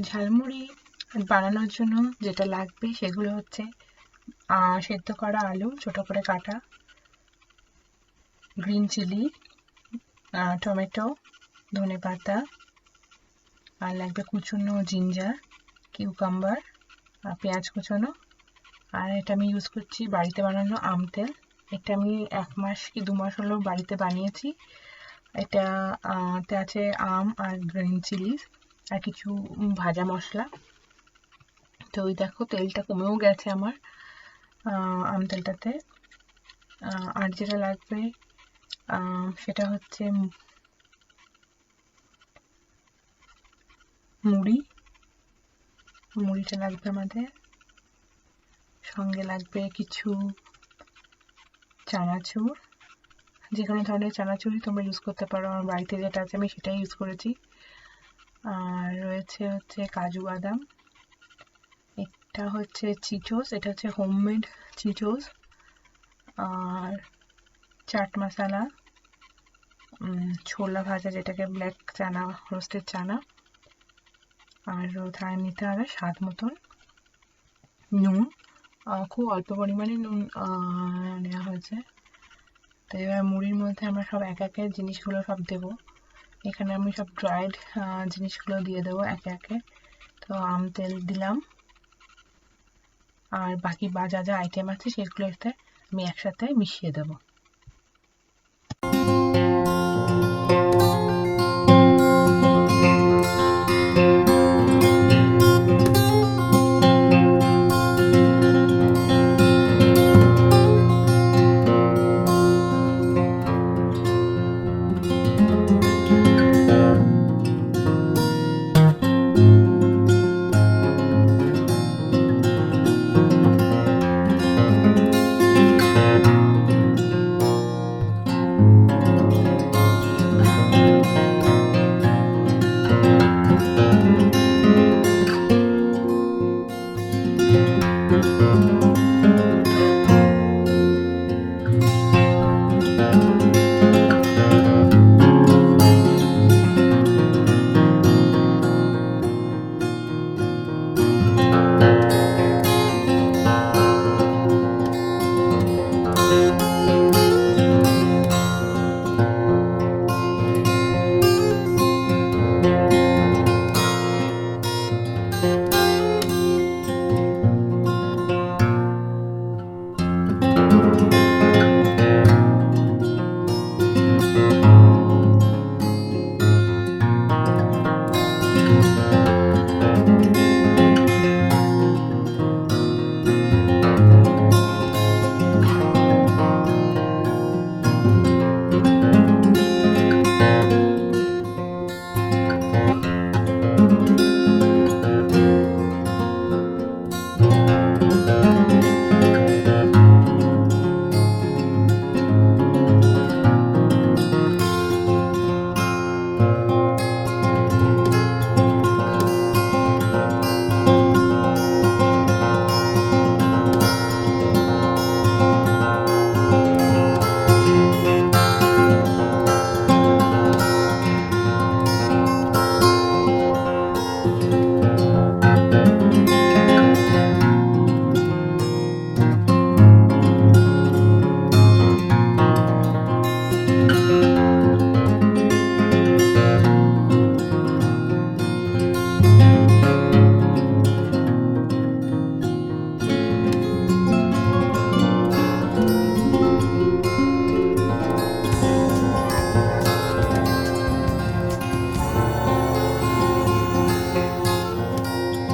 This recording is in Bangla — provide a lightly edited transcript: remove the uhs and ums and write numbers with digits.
ঝালমুড়ি বানানোর জন্য যেটা লাগবে সেগুলো হচ্ছে সেদ্ধ করা আলু ছোট করে কাটা, গ্রিন চিলি, টমেটো, ধনেপাতা, আর লাগবে কুচনো জিঞ্জার, কিউকাম্বার, পেঁয়াজ কুচনো। আর এটা আমি ইউজ করছি বাড়িতে বানানো আম তেল। এটা আমি 1 মাস কি 2 মাস হলো বাড়িতে বানিয়েছি। এটাতে আছে আম আর গ্রিন চিলি আর কিছু ভাজা মশলা। তো ওই দেখো তেলটা কমেও গেছে আমার আম তেলটাতে। আর যেটা লাগবে সেটা হচ্ছে মুড়িটা লাগবে আমাদের। সঙ্গে লাগবে কিছু চানাচুর, যে কোনো ধরনের চানাচুরই তোমরা ইউজ করতে পারো। আমার বাড়িতে যেটা আছে আমি সেটাই ইউজ করেছি। আর রয়েছে হচ্ছে কাজু বাদাম, এটা হচ্ছে চিটোস, এটা হচ্ছে হোমমেড চিটোস, আর চাট মশলা, ছোলা ভাজা যেটাকে ব্ল্যাক চানা, রোস্টেড চানা, আর নিতে হবে স্বাদ মতন নুন। খুব অল্প পরিমাণে নুন নেওয়া হয়েছে। তো এবার মুড়ির মধ্যে আমরা সব একে একে জিনিসগুলো সব দেবো। এখানে আমি সব ড্রাইড জিনিসগুলো দিয়ে দেবো একে একে। তো আম তেল দিলাম, আর বাকি যা যা আইটেম আছে সেগুলো আমি একসাথে মিশিয়ে দেবো।